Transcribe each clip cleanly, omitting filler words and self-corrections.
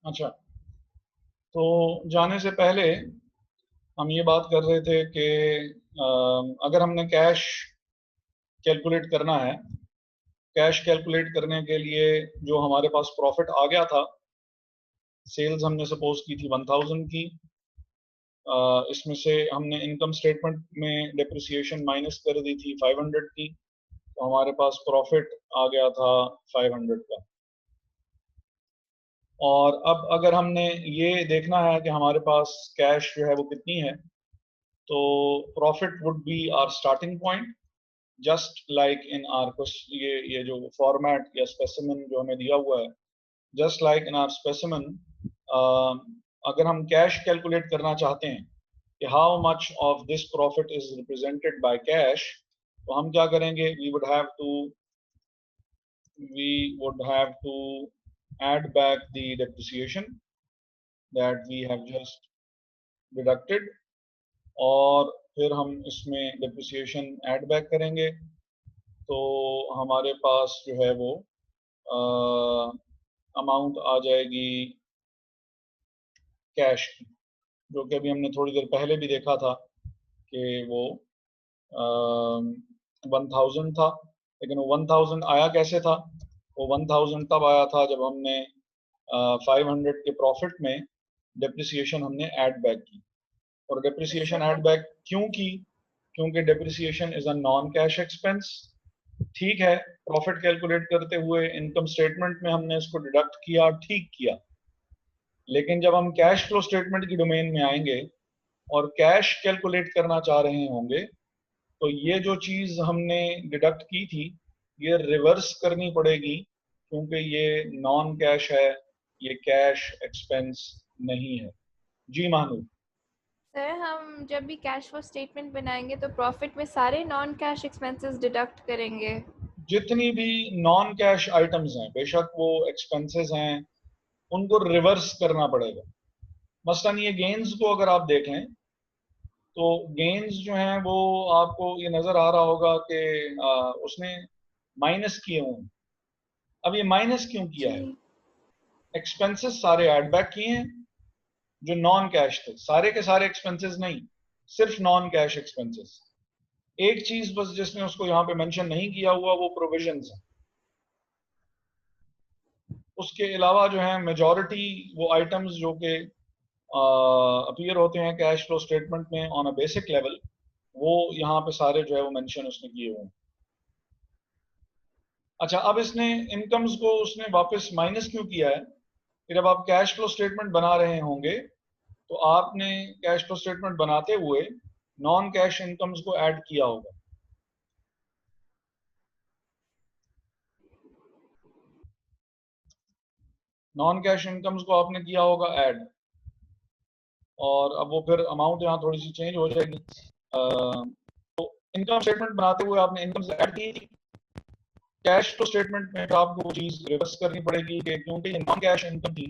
अच्छा, तो जाने से पहले हम ये बात कर रहे थे कि अगर हमने कैश कैलकुलेट करना है, कैश कैलकुलेट करने के लिए जो हमारे पास प्रॉफिट आ गया था, सेल्स हमने सपोज की थी 1000 की, इसमें से हमने इनकम स्टेटमेंट में डेप्रिसिएशन माइनस कर दी थी 500 की, तो हमारे पास प्रॉफिट आ गया था 500 का। और अब अगर हमने ये देखना है कि हमारे पास कैश जो है वो कितनी है, तो profit would be our starting point, just like in our question, ये जो फॉर्मेट या स्पेसिमेन जो हमें दिया हुआ है, just like in are specimen, अगर हम कैश कैलकुलेट करना चाहते हैं कि how much of this profit is represented by cash, तो हम क्या करेंगे, we would have to add back the depreciation that we have just deducted, और फिर हम इसमें depreciation add back करेंगे, तो हमारे पास जो है वो अमाउंट आ जाएगी कैश की, जो कि अभी हमने थोड़ी देर पहले भी देखा था कि वो 1000 था। लेकिन वो 1000 आया कैसे था? वो 1000 तब आया था जब हमने 500 के प्रॉफिट में डेप्रिसिएशन हमने ऐड बैक की। और डेप्रिसिएशन ऐड बैक क्यों की? क्योंकि depreciation is a non cash expense. ठीक है, प्रॉफिट कैलकुलेट करते हुए इनकम स्टेटमेंट में हमने इसको डिडक्ट किया, ठीक किया, लेकिन जब हम कैश फ्लो स्टेटमेंट की डोमेन में आएंगे और कैश कैलकुलेट करना चाह रहे होंगे, तो ये जो चीज हमने डिडक्ट की थी, ये रिवर्स करनी पड़ेगी, क्योंकि ये नॉन कैश है, ये कैश एक्सपेंस नहीं है। जी मानू। सर, हम जब भी कैश फ्लो स्टेटमेंट बनाएंगे तो प्रॉफिट में सारे नॉन कैश एक्सपेंसेस डिडक्ट करेंगे। जितनी भी नॉन कैश आइटम्स हैं, बेशक वो एक्सपेंसेस हैं, उनको रिवर्स करना पड़ेगा। मसलन ये गेन्स को अगर आप देखें, तो गेन्स जो हैं वो आपको ये नजर आ रहा होगा कि उसने माइनस किए हुए हैं। अब ये माइनस क्यों किया है? जी। एक्सपेंसेस सारे ऐड बैक किए हैं जो नॉन कैश थे, सारे के सारे एक्सपेंसेस नहीं, सिर्फ नॉन कैश एक्सपेंसेस। एक चीज बस जिसने उसको यहाँ पे मेंशन नहीं किया हुआ, वो प्रोविजंस है। उसके अलावा जो है मेजॉरिटी वो आइटम्स जो कि अपीयर होते हैं कैश फ्लो स्टेटमेंट में ऑन अ बेसिक लेवल, वो यहाँ पे सारे जो है वो मेंशन उसने किए हुए हैं। अच्छा, अब इसने इनकम्स को उसने वापस माइनस क्यों किया है? फिर जब आप कैश फ्लो स्टेटमेंट बना रहे होंगे, तो आपने कैश फ्लो स्टेटमेंट बनाते हुए नॉन कैश इनकम्स को ऐड किया होगा। नॉन कैश इनकम्स को आपने किया होगा ऐड, और अब वो फिर अमाउंट यहाँ थोड़ी सी चेंज हो जाएगी। इनकम स्टेटमेंट बनाते हुए आपने इनकम ऐड की थी, कैश फ्लो स्टेटमेंट में तो आपको वो चीज रिवर्स करनी पड़ेगी कि क्योंकि ये नॉन कैश इनकम थी,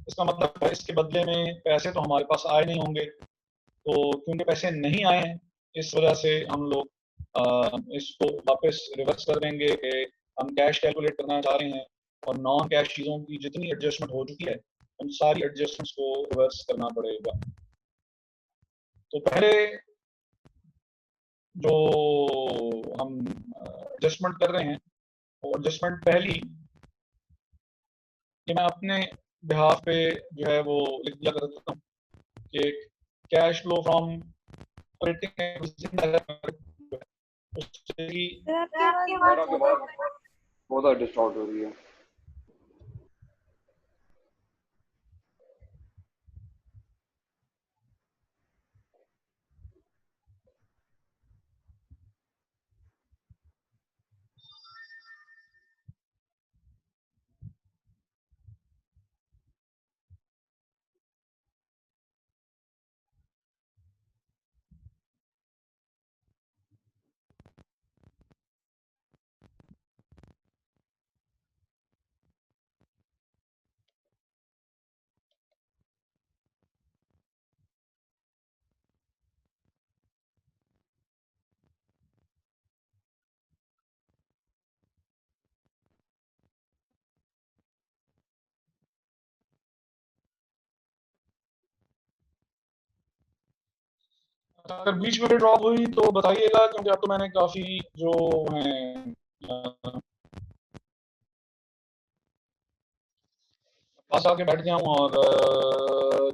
इसका मतलब है इसके बदले में पैसे तो हमारे पास आए नहीं होंगे। तो क्योंकि पैसे नहीं आए हैं, इस वजह से हम लोग इसको वापस रिवर्स कर देंगे कि हम कैश कैलकुलेट करना चाह रहे हैं, और नॉन कैश चीज़ों की जितनी एडजस्टमेंट हो चुकी है, उन सारी एडजस्टमेंट्स को रिवर्स करना पड़ेगा। तो पहले जो हम एडजस्टमेंट कर रहे हैं, वो एडजस्टमेंट पहली, कि मैं अपने बिहाफ पे जो है वो लिख दिया करता हूँ कि कैश फ्लो फ्रॉम ऑपरेटिंग उससे ही। सर, आपकी आवाज़ सर बहुत आपकी ज़्यादा आवाज बहुत ज़्यादा डिस्टॉर्ट हो रही है। अगर बीच में ड्रॉप हुई तो बताइएगा, क्योंकि अब तो मैंने काफ़ी जो हैं पास आके बैठ गया हूँ, और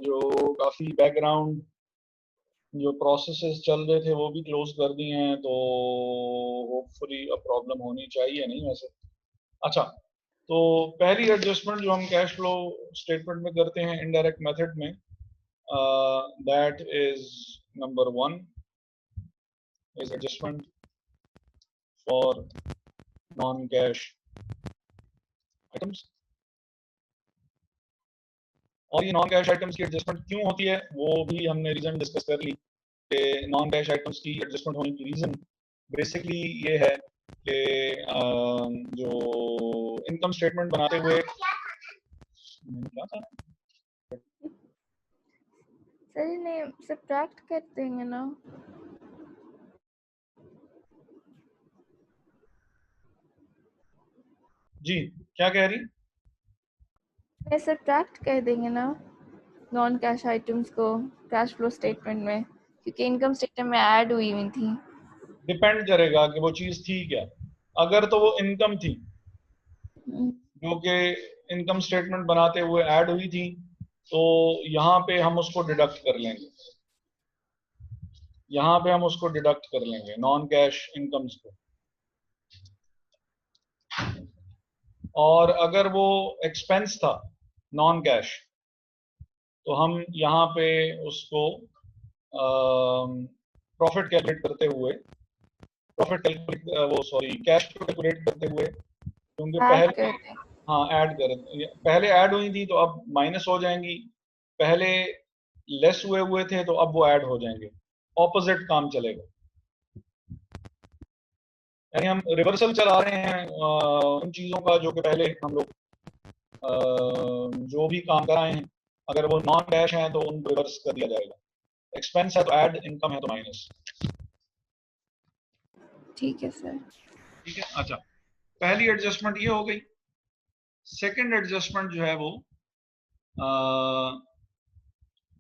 जो काफ़ी बैकग्राउंड जो प्रोसेसेस चल रहे थे वो भी क्लोज कर दिए हैं, तो होपफुली अब प्रॉब्लम होनी चाहिए नहीं वैसे। अच्छा, तो पहली एडजस्टमेंट जो हम कैश फ्लो स्टेटमेंट में करते हैं इनडायरेक्ट मेथड में, that is number 1 is adjustment for non-cash items। और ये नॉन कैश आइटम्स की एडजस्टमेंट क्यों होती है वो भी हमने रीजन डिस्कस कर ली कि नॉन कैश आइटम्स की एडजस्टमेंट होने की रीजन बेसिकली ये है कि जो इनकम स्टेटमेंट बनाते हुए क्या था सर इन्हें सब्ट्रैक्ट कर देंगे ना। जी, क्या कह रही? इन्हें सब्ट्रैक्ट कर देंगे ना नॉन कैश आइटम्स को कैश फ्लो स्टेटमेंट में, क्योंकि इनकम स्टेटमेंट में ऐड हुई थी। डिपेंड करेगा कि वो चीज थी क्या। अगर तो वो इनकम थी जो कि इनकम स्टेटमेंट बनाते हुए ऐड हुई थी, तो यहाँ पे हम उसको डिडक्ट कर लेंगे, यहाँ पे हम उसको डिडक्ट कर लेंगे नॉन कैश इनकम्स को। और अगर वो एक्सपेंस था नॉन कैश, तो हम यहाँ पे उसको प्रॉफिट कैलकुलेट करते हुए प्रॉफिट कैलकुलेट वो सॉरी कैश कैलकुलेट करते हुए, क्योंकि ऐड पहले कर दें। हाँ ऐड कर, पहले ऐड हुई थी तो अब माइनस हो जाएंगी, पहले लेस हुए थे तो अब वो ऐड हो जाएंगे, ऑपोजिट काम चलेगा। यानी हम रिवर्सल चला रहे हैं उन चीज़ों का जो कि पहले हम लोग जो भी काम कराए हैं, अगर वो नॉन कैश हैं तो उनको रिवर्स कर दिया जाएगा, एक्सपेंस है तो ऐड, इनकम है तो माइनस। ठीक है सर। ठीक है। अच्छा, पहली एडजस्टमेंट ये हो गई। सेकंड एडजस्टमेंट जो है वो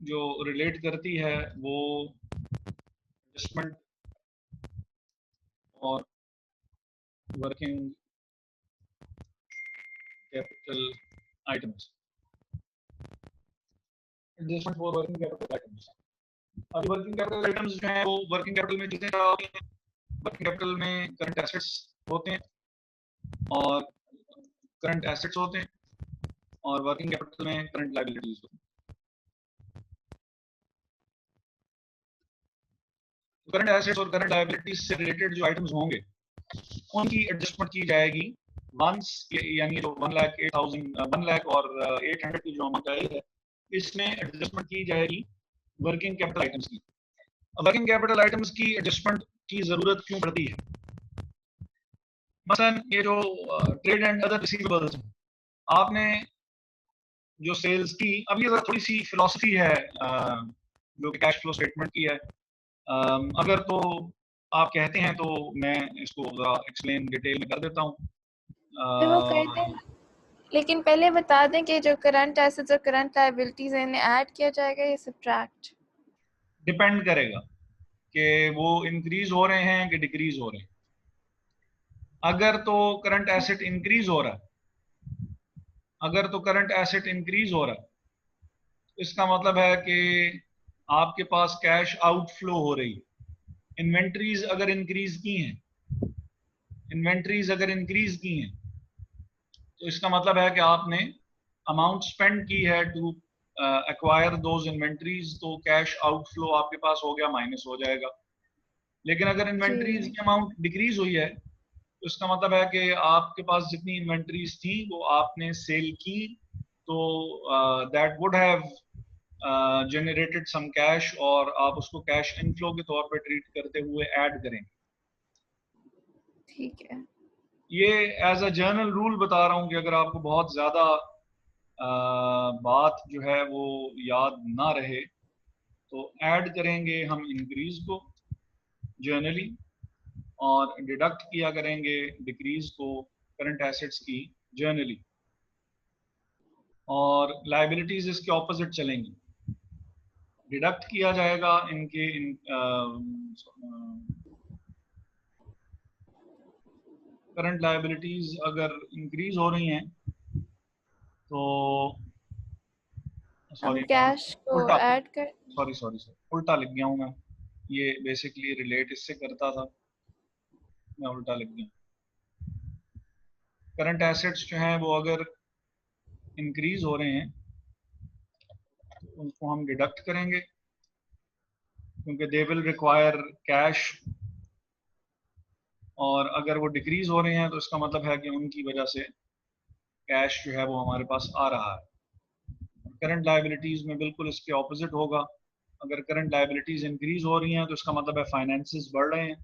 जो रिलेट करती है वो एडजस्टमेंट और working capital items. Adjustment for working capital items. अब वर्किंग कैपिटल आइटम्स जो है वो वर्किंग कैपिटल में चीजें क्या होती हैं, वर्किंग कैपिटल में करंट एसेट्स होते हैं और करंट एसेट्स होते हैं, और वर्किंग कैपिटल में करंट लायबिलिटीज होती हैं। करंट एसेट्स और करंट लायबिलिटीज से रिलेटेड जो आइटम्स होंगे उनकी एडजस्टमेंट की जाएगी वंस, यानी जो 1,08,000 और 800 की जो अमाउंट आई है, इसमें एडजस्टमेंट की जाएगी वर्किंग कैपिटल आइटम्स की। वर्किंग कैपिटल आइटम्स की एडजस्टमेंट की जरूरत क्यों पड़ती है? मसलन ये जो ट्रेड एंड अदर रिसीवेबल्स, आपने जो सेल्स की, अब ये थोड़ी सी फिलॉसफी है जो कि कैश फ्लो स्टेटमेंट की है, अगर तो आप कहते हैं तो मैं इसको एक्सप्लेन डिटेल में कर देता हूँ। वो कहते हैं, लेकिन पहले बता दें कि जो करंट एसेट्स और करंट लायबिलिटीज हैं इन्हें ऐड किया जाएगा या सब्ट्रैक्ट? डिपेंड करेगा कि वो इंक्रीज हो रहे हैं कि डिक्रीज हो रहे हैं। अगर तो करंट एसेट इंक्रीज हो रहा है, अगर तो करंट एसेट इंक्रीज हो रहा है, इसका मतलब है कि आपके पास कैश आउटफ्लो हो रही है। इन्वेंट्रीज अगर इंक्रीज की हैं, इन्वेंट्रीज अगर इंक्रीज की हैं, तो इसका मतलब है कि आपने अमाउंट स्पेंड की है टू एक्वायर दोज इन्वेंट्रीज, तो कैश आउटफ्लो आपके पास हो गया, माइनस हो जाएगा। लेकिन अगर इन्वेंट्रीज की अमाउंट डिक्रीज हुई है, तो इसका मतलब है कि आपके पास जितनी इन्वेंट्रीज थी वो आपने सेल की, तो that would have generated some cash, और आप उसको कैश इनफ्लो के तौर पे ट्रीट करते हुए ऐड करें। ठीक है। ये एज अ जनरल रूल बता रहा हूँ कि अगर आपको बहुत ज्यादा बात जो है वो याद ना रहे, तो ऐड करेंगे हम इंक्रीज को जनरली, और डिडक्ट किया करेंगे डिक्रीज को करंट एसेट्स की जनरली, और लायबिलिटीज इसके ऑपोजिट चलेंगी। डिडक्ट किया जाएगा इनके करंट लायबिलिटीज अगर इंक्रीज हो रही हैं तो हम सॉरी कैश को उल्टा ऐड कर सॉरी सॉरी सर उल्टा लिख गया हूँ मैं, ये बेसिकली रिलेट इससे करता था, मैं उल्टा लिख गया। करंट एसेट्स जो हैं वो अगर इंक्रीज हो रहे हैं तो उनको हम डिडक्ट करेंगे क्योंकि दे विल रिक्वायर कैश, और अगर वो डिक्रीज हो रहे हैं तो इसका मतलब है कि उनकी वजह से कैश जो है वो हमारे पास आ रहा है। करंट लायबिलिटीज में बिल्कुल इसके ऑपोजिट होगा, अगर करंट लायबिलिटीज इंक्रीज हो रही हैं तो इसका मतलब है फाइनेंसेस बढ़ रहे हैं,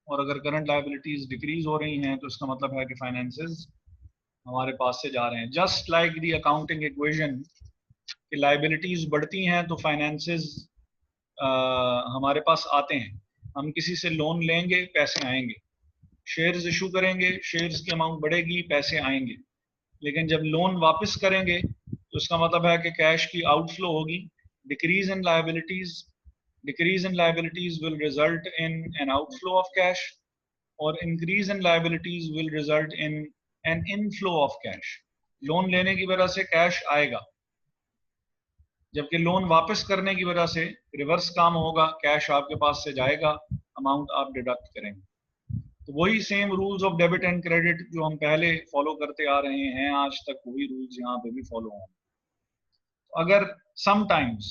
और अगर करंट लायबिलिटीज डिक्रीज हो रही हैं तो इसका मतलब है कि फाइनेंसेस हमारे पास से जा रहे हैं। Just like the accounting equation कि लायबिलिटीज बढ़ती हैं तो फाइनेंसेस हमारे पास आते हैं, हम किसी से लोन लेंगे पैसे आएंगे, शेयर्स इशू करेंगे शेयर्स की अमाउंट बढ़ेगी पैसे आएंगे, लेकिन जब लोन वापस करेंगे तो इसका मतलब है कि कैश की आउटफ्लो होगी। Decrease in liabilities will result in an outflow of cash, और increase in liabilities will result in an inflow of cash. Loan लेने की वजह से कैश आएगा, जबकि लोन वापस करने की वजह से रिवर्स काम होगा, कैश आपके पास से जाएगा, अमाउंट आप डिडक्ट करेंगे। तो वही same rules of debit and credit जो हम पहले फॉलो करते आ रहे हैं आज तक, वही रूल्स यहाँ पे भी फॉलो होंगे। अगर समटाइम्स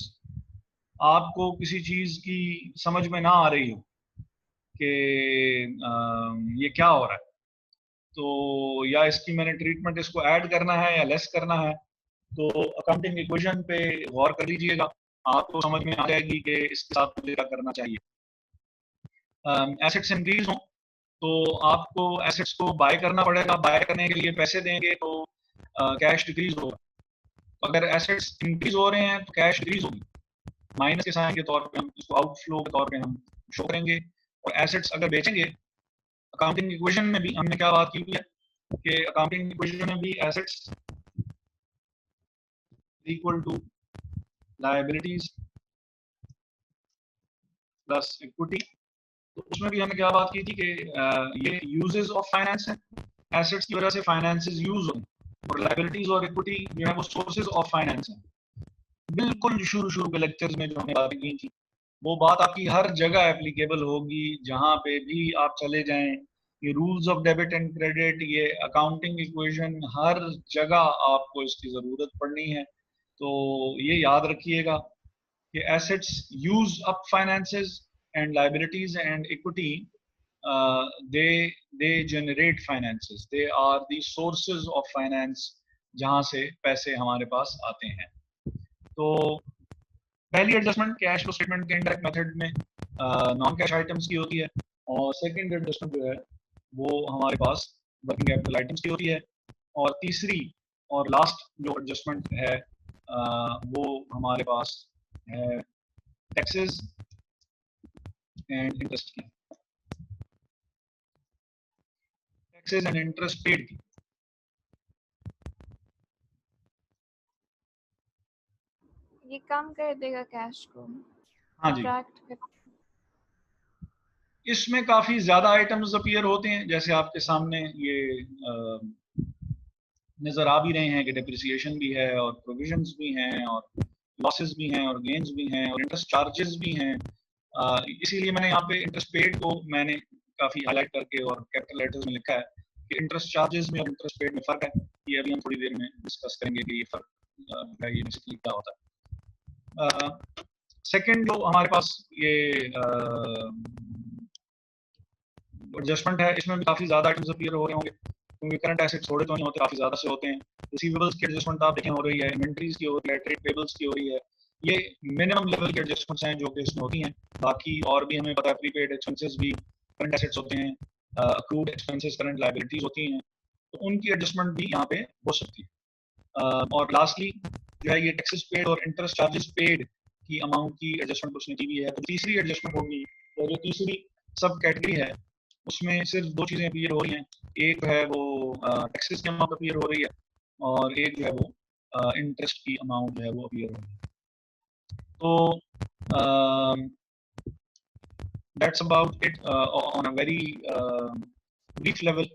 आपको किसी चीज की समझ में ना आ रही हो कि ये क्या हो रहा है, तो या इसकी मैंने ट्रीटमेंट इसको ऐड करना है या लेस करना है, तो अकाउंटिंग इक्वेशन पे गौर कर लीजिएगा, आपको समझ में आ जाएगी कि इसके साथ मुझे क्या करना चाहिए। एसेट्स इंक्रीज हो तो आपको एसेट्स को बाय करना पड़ेगा, बाय करने के लिए पैसे देंगे तो कैश डिक्रीज होगा। अगर एसेट्स इंक्रीज हो रहे हैं तो कैश डिक्रीज होगी, माइनस के साइन के तौर पे हम इसको आउटफ्लो के तौर पे हम शो करेंगे। और एसेट्स अगर बेचेंगे, अकाउंटिंग इक्वेशन में भी हमने क्या बात की है कि अकाउंटिंग इक्वेशन में भी assets equal to liabilities plus equity, तो उसमें भी हमने क्या बात की थी कि ये यूजेस ऑफ फाइनेंस है, एसेट्स की वजह से फाइनेंसेस यूज होंगे, और लायबिलिटीज और इक्विटी जो है वो सोर्सेज ऑफ फाइनेंस है। बिल्कुल शुरू के लेक्चर्स में जो हमने बातें की थी वो बात आपकी हर जगह एप्लीकेबल होगी, जहां पे भी आप चले जाएं। ये rules of debit and credit, ये अकाउंटिंग इक्वेशन, हर जगह आपको इसकी जरूरत पड़नी है। तो ये याद रखिएगा कि assets use up finances and liabilities and equity, they generate finances, they are the sources of finance जहां से पैसे हमारे पास आते हैं। तो पहली एडजस्टमेंट कैश फ्लो स्टेटमेंट के इनडायरेक्ट मेथड में नॉन कैश आइटम्स की होती है, और सेकंड एडजस्टमेंट जो है वो हमारे पास वर्किंग कैपिटल आइटम्स की होती है, और तीसरी और लास्ट जो एडजस्टमेंट है वो हमारे पास है टैक्सेस एंड इंटरेस्ट की, टैक्सेस एंड इंटरेस्ट पेड की। ये कम कर देगा कैश को, हाँ जी, सब्ट्रैक्ट कर। इसमें काफी ज्यादा आइटम्स अपीयर होते हैं, जैसे आपके सामने ये नजर आ भी रहे हैं कि डिप्रिसिएशन भी है और प्रोविजंस भी हैं और लॉसेस भी हैं और गेन्स भी हैं और इंटरेस्ट चार्जेस भी हैं। इसीलिए मैंने यहाँ पे इंटरेस्ट पेड को मैंने काफी हाईलाइट करके और कैपिटल लेटर्स में लिखा है कि इंटरेस्ट चार्जेस में और इंटरेस्ट पेड में फर्क है। ये अभी हम थोड़ी देर में डिस्कस करेंगे कि ये फर्क है, ये बेसिकली क्या होता है। सेकंड जो हमारे पास ये एडजस्टमेंट है, इसमें भी काफी ज्यादा आइटम्स अपीयर हो रहे होंगे क्योंकि करंट एसेट्स थोड़े तो नहीं होते, काफी ज्यादा से होते हैं। रिसीवेबल्स की एडजस्टमेंट आप देखें हो रही है, इन्वेंटरीज की हो रही है, ट्रेड पेबल्स की हो रही है। ये मिनिमम लेवल की एडजस्टमेंट्स हैं जो कि इसमें होती हैं। बाकी और भी हमें पता है प्रीपेड एक्सपेंसेस भी करंट एसेट्स होते हैं, अक्रूड एक्सपेंसेस करंट लायबिलिटीज होती हैं, तो उनकी एडजस्टमेंट भी यहाँ पे हो सकती है। और लास्टली जो है ये टैक्सेस पेड और इंटरेस्ट चार्जेस पेड की अमाउंट की एडजस्टमेंट उसने की हुई है। तो तीसरी एडजस्टमेंट होगी, तो जो तीसरी सब कैटेगरी है उसमें सिर्फ दो चीजें अपीयर हो रही हैं, एक है वो टैक्सेस की अमाउंट अपीयर हो रही है और एक जो है वो इंटरेस्ट की अमाउंट जो है वो अपीयर हो रही है। तो that's about it on a very brief level.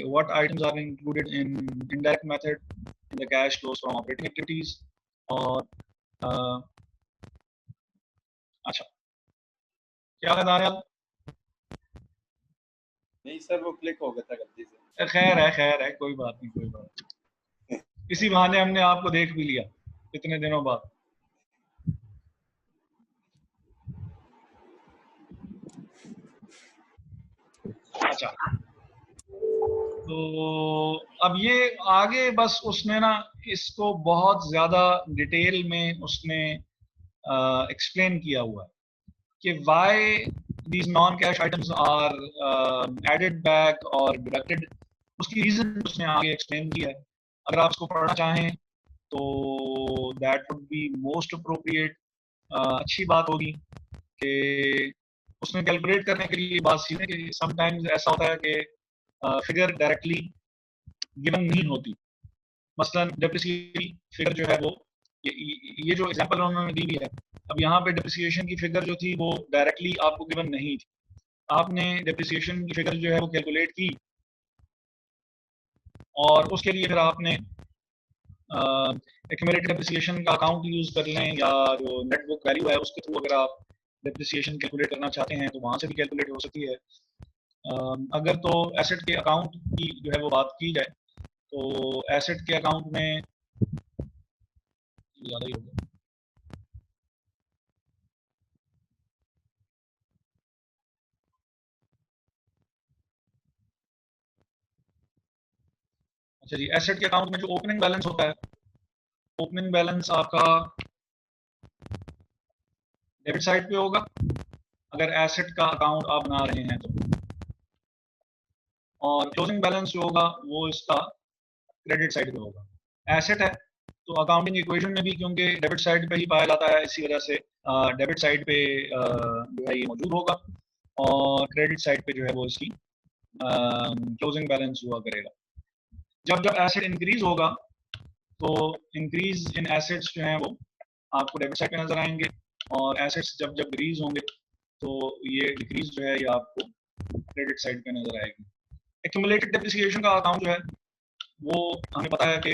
What items are included in indirect method in the cash flows from operating activities. और अच्छा, क्या हाल है दानियाल? नहीं सर, वो क्लिक हो गया था गलती से। खैर है, कोई बात नहीं। इसी बहाने हमने आपको देख भी लिया इतने दिनों बाद। अच्छा, तो अब ये आगे बस उसने ना इसको बहुत ज्यादा डिटेल में उसने एक्सप्लेन किया हुआ है कि why these non-cash items are added back or deducted. उसकी रीजन उसने आगे एक्सप्लेन किया है। अगर आप उसको पढ़ना चाहें तो that would be most appropriate. अच्छी बात होगी कि उसने कैलकुलेट करने के लिए बात सीखने कि समटाइम्स ऐसा होता है कि फिगर डायरेक्टली गिवन नहीं होती। मसलन डेप्रिसिएशन फिगर जो है वो ये जो एग्जांपल उन्होंने दी हुई है, अब यहाँ पे डेप्रिसिएशन की फिगर जो थी वो डायरेक्टली आपको गिवन नहीं थी। आपने डेप्रिसिएशन की फिगर जो है वो कैलकुलेट की और उसके लिए फिर आपने एक्यूमुलेटेड डेप्रिसिएशन का अकाउंट यूज कर लें या जो नेट बुक वैल्यू है उसके थ्रू अगर आप डेप्रिसिएशन कैलकुलेट करना चाहते हैं तो वहां से भी कैलकुलेट हो सकती है। अगर तो एसेट के अकाउंट की जो है वो बात की जाए तो एसेट के अकाउंट में ज़्यादा ही होगा। अच्छा जी, एसेट के अकाउंट में जो ओपनिंग बैलेंस होता है, ओपनिंग बैलेंस आपका डेबिट साइड पे होगा अगर एसेट का अकाउंट आप बना रहे हैं तो, और क्लोजिंग बैलेंस जो होगा वो इसका क्रेडिट साइड पे होगा। एसेट है तो अकाउंटिंग इक्वेशन में भी क्योंकि डेबिट साइड पे ही पाया जाता है, इसी वजह से डेबिट साइड पे जो है ये मौजूद होगा और क्रेडिट साइड पे जो है वो इसकी क्लोजिंग बैलेंस हुआ करेगा। जब जब एसेट इंक्रीज होगा तो इंक्रीज इन एसेट्स जो हैं वो आपको डेबिट साइड पे नजर आएंगे और एसेट्स जब जब डिक्रीज होंगे तो ये डिक्रीज जो है ये आपको क्रेडिट साइड पे नजर आएगी। एक्यूमुलेटेड डेप्रिसिएशन का अकाउंट जो है वो हमें पता है कि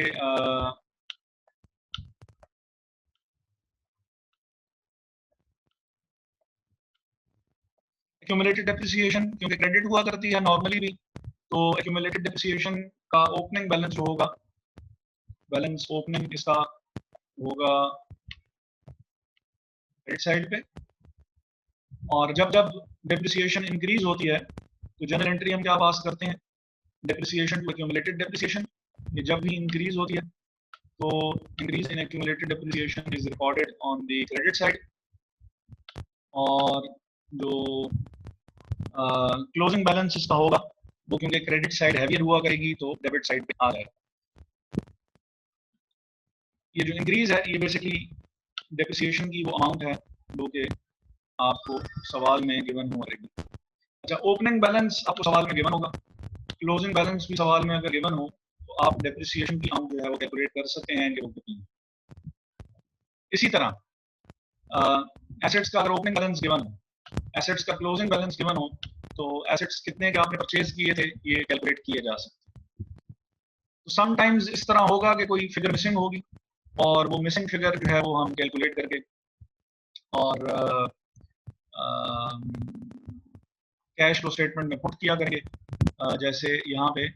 एक्यूमुलेटेड डेप्रिसिएशन क्योंकि क्रेडिट हुआ करती है नॉर्मली भी, तो एक्यूमुलेटेड डेप्रिसिएशन का ओपनिंग बैलेंस जो होगा, बैलेंस ओपनिंग इसका होगा क्रेडिट साइड पे, और जब जब डेप्रिसिएशन इंक्रीज होती है तो जनरल एंट्री हम क्या पास करते हैं, डेप्रिसिएशन टू एक्यूमुलेटेड डेप्रिसिएशन। ये जब भी इंक्रीज होती है तो increase in accumulated depreciation is recorded on the credit side, और जो क्लोजिंग बैलेंस इसका होगा वो क्योंकि क्रेडिट साइड हैवियर हुआ करेगी तो डेबिट साइड पे आ जाएगा। ये जो इंक्रीज है ये बेसिकली डेप्रिसिएशन की वो अमाउंट है जो कि आपको सवाल में गिवन हुआ रहेगी। अच्छा, ओपनिंग बैलेंस आपको सवाल में गिवन होगा, क्लोजिंग बैलेंस भी सवाल में अगर गिवन हो तो आप डेप्रिसिएशन की अमाउंट जो है वो कैलकुलेट कर सकते हैं कि वो कितनी है। इसी तरह एसेट्स का अगर ओपनिंग बैलेंस गिवन हो, एसेट्स का क्लोजिंग बैलेंस गिवन हो तो एसेट्स कितने के आपने परचेज किए थे ये कैलकुलेट किए जा सकते हैं। तो समटाइम्स इस तरह होगा कि कोई फिगर मिसिंग होगी और वो मिसिंग फिगर जो है वो हम कैलकुलेट करके और कैश फ्लो स्टेटमेंट में पुट किया करेंगे। जैसे यहाँ पे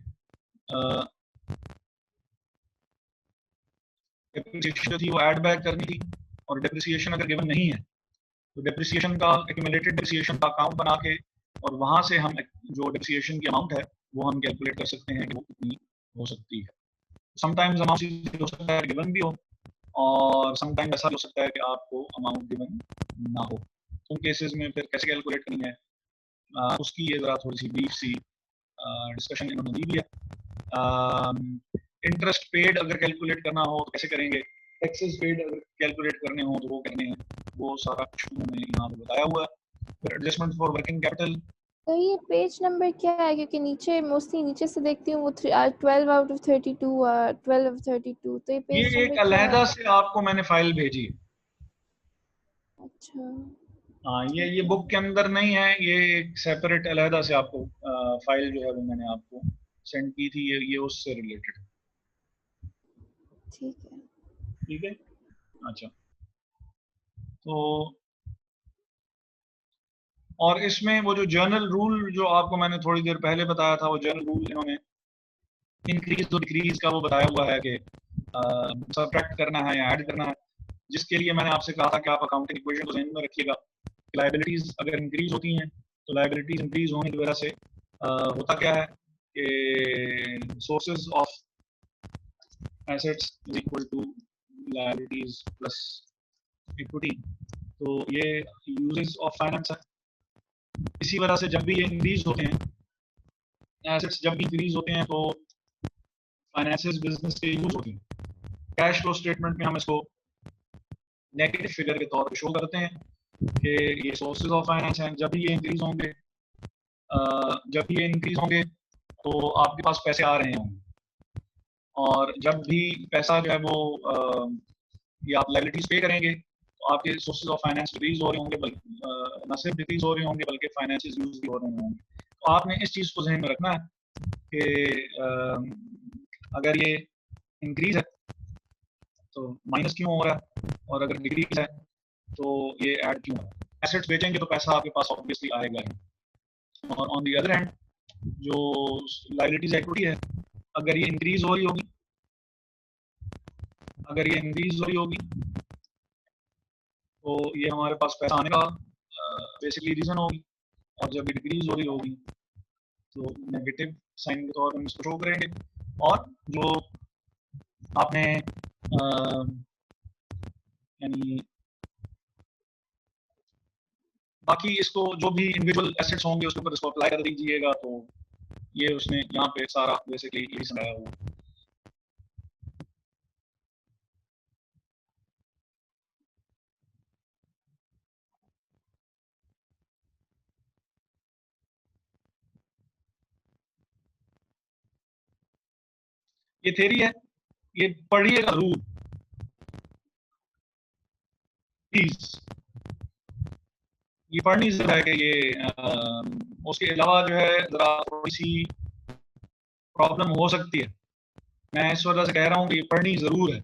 डेप्रिसिएशन थी वो ऐड बैक करनी थी और डेप्रिसिएशन अगर गिवन नहीं है तो डेप्रिसिएशन का एक्यूमुलेटेड डेप्रिसिएशन का अकाउंट बना के और वहां से हम जो डेप्रिसिएशन की अमाउंट है वो हम कैलकुलेट कर सकते हैं कि वो कितनी हो सकती है। समटाइम्स अमाउंट हो सकता है गिवन भी हो और समटाइम्स ऐसा हो सकता है कि आपको अमाउंट गिवन ना हो। उन केसेस में फिर कैसे कैलकुलेट करनी है उसकी ये ज़रा थोड़ी सी ब्रीफ सी डिस्कशन इन्होंने दी है। इंटरेस्ट पेड अगर कैलकुलेट करना हो तो कैसे करेंगे, टैक्सेस पेड अगर कैलकुलेट करने हो तो वो करने हैं, वो सारा कुछ उन्होंने यहाँ पे बताया हुआ है। फिर एडजस्टमेंट फॉर वर्किंग कैपिटल। तो ये पेज नंबर क्या है, क्योंकि नीचे मोस्टली नीचे से देखती हूँ वो 12 out of 32 12 of 32, तो ये पेज ये नंबर एक क्या अलहदा है? से आपको मैंने फाइल भेजी है, अच्छा हाँ, ये बुक के अंदर नहीं है, ये एक सेपरेट अलहदा से आपको फाइल जो है वो मैंने आपको सेंड की थी, ये उससे रिलेटेड। ठीक है। ठीक है, अच्छा। तो और इसमें वो जो जर्नल रूल जो आपको मैंने थोड़ी देर पहले बताया था, वो जर्नल रूल इन्होंने इंक्रीज और डिक्रीज का वो बताया हुआ है कि सब्ट्रैक्ट करना है या ऐड करना है, जिसके लिए मैंने आपसे कहा था कि आप अकाउंटिंग इक्वेशन को ध्यान में रखिएगा। लायबिलिटीज अगर इंक्रीज होती हैं तो लायबिलिटीज इंक्रीज होने की वजह से होता क्या है कि sources of assets is equal to liabilities plus equity, तो ये यूजेस ऑफ फाइनेंस है। इसी वजह से जब भी ये इंक्रीज होते हैं, एसेट्स जब भी इंक्रीज होते हैं तो फाइनेंसेस बिजनेस के यूज होती हैं। कैश फ्लो स्टेटमेंट में हम इसको नेगेटिव फिगर के तौर पे शो करते हैं कि ये सोर्सेज ऑफ फाइनेंस हैं। जब भी ये इंक्रीज होंगे तो आपके पास पैसे आ रहे होंगे, और जब भी पैसा जो है वो ये आप लायबिलिटीज पे करेंगे तो आपके सोर्सेज ऑफ फाइनेंस डिक्रीज हो रहे होंगे, बल्कि न सिर्फ डिक्रीज हो रहे होंगे बल्कि फाइनेंसेस यूज भी हो रहे होंगे। तो आपने इस चीज़ को ध्यान में रखना है कि अगर ये इंक्रीज है तो माइनस क्यों हो रहा है, और अगर डिक्रीज है तो ये ऐड क्यों हो रहा है। एसेट्स बेचेंगे तो पैसा आपके पास ऑब्वियसली आएगा ही, और ऑन दी अदर हैंड जो लायबिलिटीज इक्विटी है, अगर ये इंक्रीज हो रही होगी तो ये हमारे पास पैसा आने का बेसिकली रीजन होगी, और जब ये डिक्रीज हो रही होगी तो नेगेटिव साइन के तौर पर हम इसको शो करेंगे। और जो आपने यानी बाकी इसको जो भी इंडिविजुअल एसेट्स होंगे उसके ऊपर इसको अप्लाई कर दीजिएगा, तो ये उसने यहाँ पे सारा बेसिकली यही समझाया हुआ। ये थ्योरी है, ये पढ़िएगा जरूर प्लीज, ये पढ़नी जरूर है कि ये उसके अलावा जो है जरा थोड़ी सी प्रॉब्लम हो सकती है। मैं इस वजह से कह रहा हूँ कि ये पढ़नी जरूर है।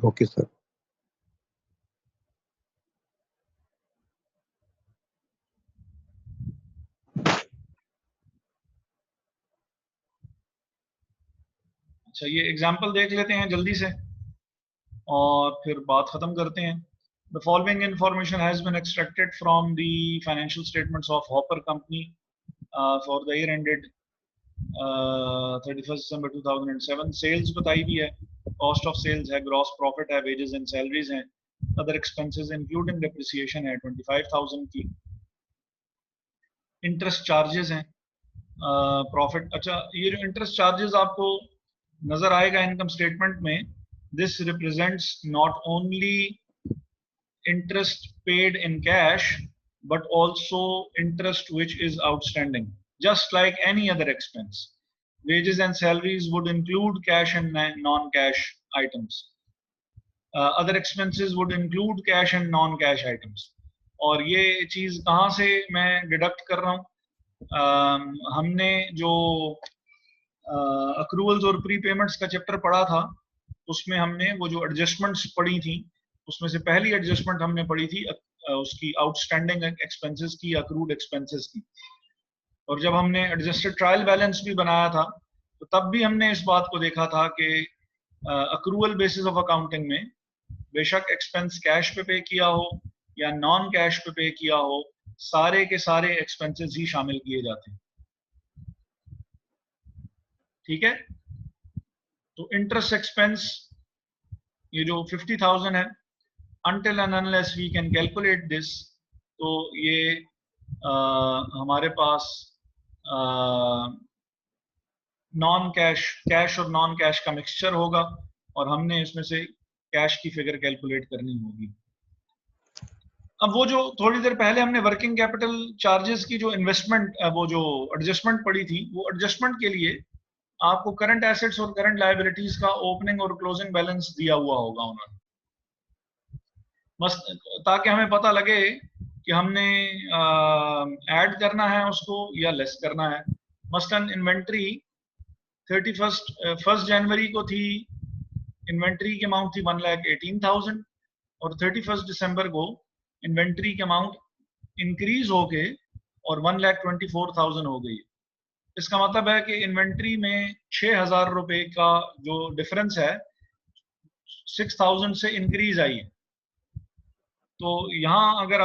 Okay sir. अच्छा, ये एग्जाम्पल देख लेते हैं जल्दी से और फिर बात खत्म करते हैं। The following information has been extracted from the financial statements of Hopper Company for the year ended 31st December 2007. Sales बताई भी है, cost of sales है, gross profit है, wages and salaries हैं, other expenses including depreciation है 25,000 की, interest charges हैं, profit। अच्छा, ये जो interest charges आपको नजर आएगा इनकम स्टेटमेंट में, this represents not only interest paid in cash but also interest which is outstanding, just like any other expense. Wages and salaries would include cash and non-cash items. Other expenses would include cash and non-cash items. और ये चीज कहाँ से मैं deduct कर रहा हूँ, हमने जो अक्रूवल्स और प्री पेमेंट्स का चैप्टर पढ़ा था उसमें हमने वो जो एडजस्टमेंट्स पढ़ी थी, उसमें से पहली एडजस्टमेंट हमने पढ़ी थी उसकी आउटस्टैंडिंग एक्सपेंसेस की, अक्रूड एक्सपेंसेस की। और जब हमने एडजस्टेड ट्रायल बैलेंस भी बनाया था तो तब भी हमने इस बात को देखा था कि अक्रूवल बेसिस ऑफ अकाउंटिंग में बेशक एक्सपेंस कैश पे किया हो या नॉन कैश पे किया हो, सारे के सारे एक्सपेंसेस ही शामिल किए जाते हैं। ठीक है, तो इंटरेस्ट एक्सपेंस ये जो 50,000 है, until and unless we can calculate this, तो ये हमारे पास नॉन कैश, कैश और नॉन कैश का मिक्सचर होगा, और हमने इसमें से कैश की फिगर कैलकुलेट करनी होगी। अब वो जो थोड़ी देर पहले हमने वर्किंग कैपिटल चार्जेस की जो इन्वेस्टमेंट वो जो एडजस्टमेंट पड़ी थी, वो एडजस्टमेंट के लिए आपको करंट एसेट्स और करंट लायबिलिटीज का ओपनिंग और क्लोजिंग बैलेंस दिया हुआ होगा उन्होंने, बस ताकि हमें पता लगे कि हमने ऐड करना है उसको या लेस करना है। मसलन इन्वेंट्री 1 जनवरी को थी, इन्वेंट्री की अमाउंट थी 1,18,000 और 31 दिसंबर को इन्वेंट्री की अमाउंट इंक्रीज होके और 1,24,000 हो गई। इसका मतलब है कि इन्वेंट्री में 6,000 रुपए का जो डिफरेंस है 6,000 से इंक्रीज आई है। तो यहाँ अगर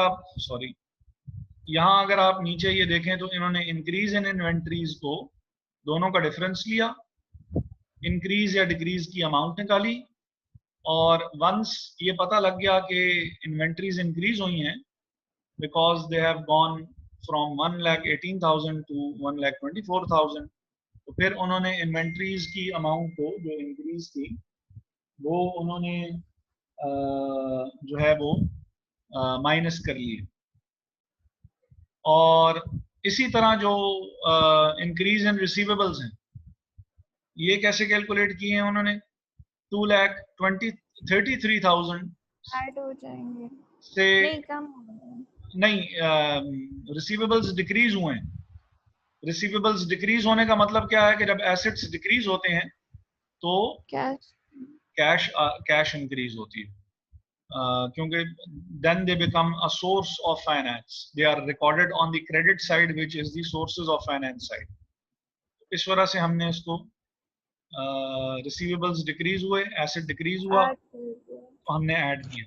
आप नीचे ये देखें तो इन्होंने इंक्रीज इन इन्वेंट्रीज को दोनों का डिफरेंस लिया, इंक्रीज या डिक्रीज की अमाउंट निकाली, और वंस ये पता लग गया कि इन्वेंट्रीज इंक्रीज हुई हैं because they have gone from 1,18,000 to 1,24,000, तो फिर उन्होंने इन्वेंट्रीज की अमाउंट को जो इंक्रीज थी वो उन्होंने जो है वो माइनस कर लिए। और इसी तरह जो इंक्रीज इन रिसीवेबल्स हैं ये कैसे कैलकुलेट किए हैं उन्होंने, 2,33,000 ऐड हो जाएंगे से नहीं, कम हो गए। नहीं, रिसीवेबल्स डिक्रीज हुए हैं। रिसीवेबल्स डिक्रीज होने का मतलब क्या है कि जब एसेट्स डिक्रीज होते हैं तो कैश इंक्रीज होती है, क्योंकि then they become a source of finance, they are recorded on the credit side which is the sources of finance side। इस वजह से हमने इसको रिसीवेबल्स डिक्रीज हुए, एसेट डिक्रीज हुआ तो हमने ऐड किया।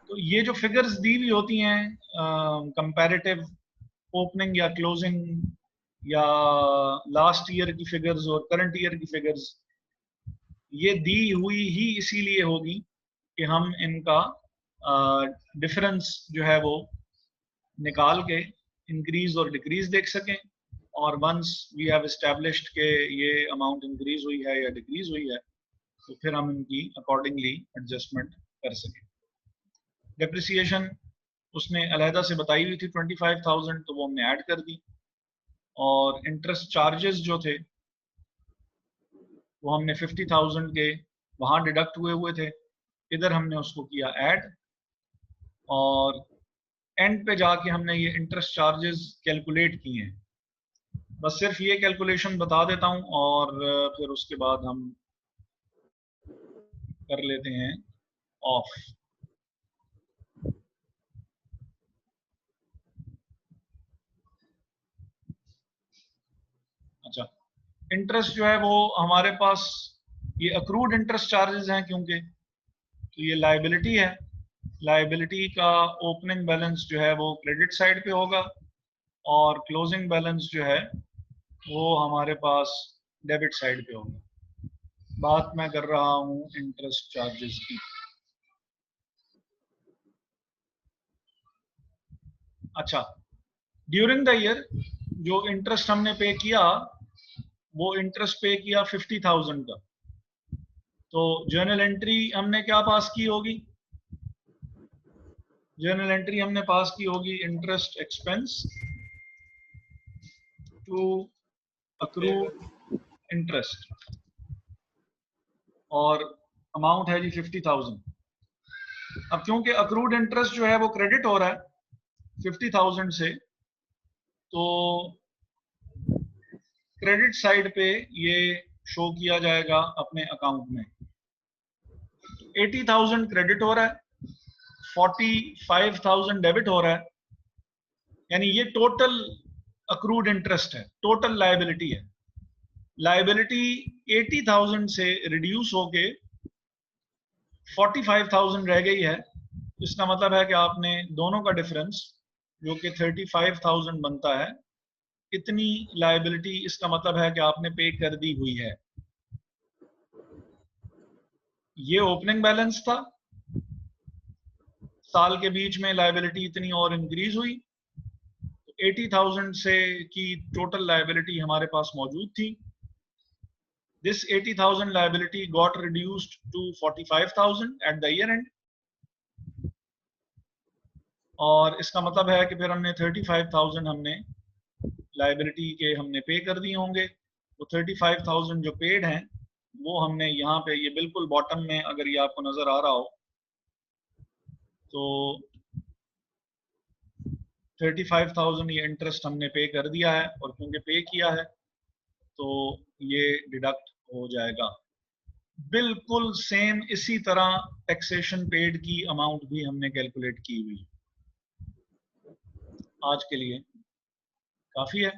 तो ये जो फिगर्स दी हुई होती हैं कंपैरेटिव ओपनिंग या क्लोजिंग या लास्ट ईयर की फिगर्स और करंट ईयर की फिगर्स, ये दी हुई ही इसीलिए होगी कि हम इनका डिफरेंस जो है वो निकाल के इंक्रीज और डिक्रीज देख सकें, और वंस वी हैव एस्टैब्लिश्ड कि ये अमाउंट इंक्रीज हुई है या डिक्रीज हुई है तो फिर हम इनकी अकॉर्डिंगली एडजस्टमेंट कर सकें। डेप्रिसिएशन उसने अलहदा से बताई हुई थी 25,000, तो वो हमने ऐड कर दी, और इंटरेस्ट चार्जेस जो थे वो हमने 50,000 के वहाँ डिडक्ट हुए थे, इधर हमने उसको किया ऐड, और एंड पे जाके हमने ये इंटरेस्ट चार्जेस कैलकुलेट किए हैं। बस सिर्फ ये कैलकुलेशन बता देता हूँ और फिर उसके बाद हम कर लेते हैं ऑफ। अच्छा, इंटरेस्ट जो है वो हमारे पास ये अक्रूड इंटरेस्ट चार्जेस हैं, क्योंकि तो ये लायबिलिटी है। लायबिलिटी का ओपनिंग बैलेंस जो है वो क्रेडिट साइड पे होगा और क्लोजिंग बैलेंस जो है वो हमारे पास डेबिट साइड पे होगा। बात मैं कर रहा हूँ इंटरेस्ट चार्जेस की। अच्छा, ड्यूरिंग द ईयर जो इंटरेस्ट हमने पे किया वो इंटरेस्ट पे किया 50,000 का, तो जर्नल एंट्री हमने क्या पास की होगी, जर्नल एंट्री हमने पास की होगी interest expense to accrued interest, और अमाउंट है जी 50,000। अब क्योंकि अक्रूड इंटरेस्ट जो है वो क्रेडिट हो रहा है 50,000 से, तो क्रेडिट साइड पे ये शो किया जाएगा अपने अकाउंट में। 80,000 क्रेडिट हो रहा है, 45,000 डेबिट हो रहा है, यानी ये टोटल अक्रूड इंटरेस्ट है, टोटल लायबिलिटी है। लायबिलिटी 80,000 से रिड्यूस होके 45,000 रह गई है। इसका मतलब है कि आपने दोनों का डिफरेंस जो कि 35,000 बनता है, इतनी लायबिलिटी, इसका मतलब है कि आपने पे कर दी हुई है। ये ओपनिंग बैलेंस था, साल के बीच में लायबिलिटी इतनी और इंक्रीज हुई, 80,000 से की टोटल लायबिलिटी हमारे पास मौजूद थी। This 80,000 liability got reduced to 45,000 at the year end, और इसका मतलब है कि फिर हमने 35,000 हमने लायबिलिटी के हमने पे कर दिए होंगे, वो 35,000 जो पेड हैं वो हमने यहाँ पे, ये बिल्कुल बॉटम में अगर ये आपको नजर आ रहा हो तो 35,000 ये इंटरेस्ट हमने पे कर दिया है, और क्योंकि पे किया है तो ये डिडक्ट हो जाएगा। बिल्कुल सेम इसी तरह टैक्सेशन पेड की अमाउंट भी हमने कैलकुलेट की हुई। आज के लिए काफी है।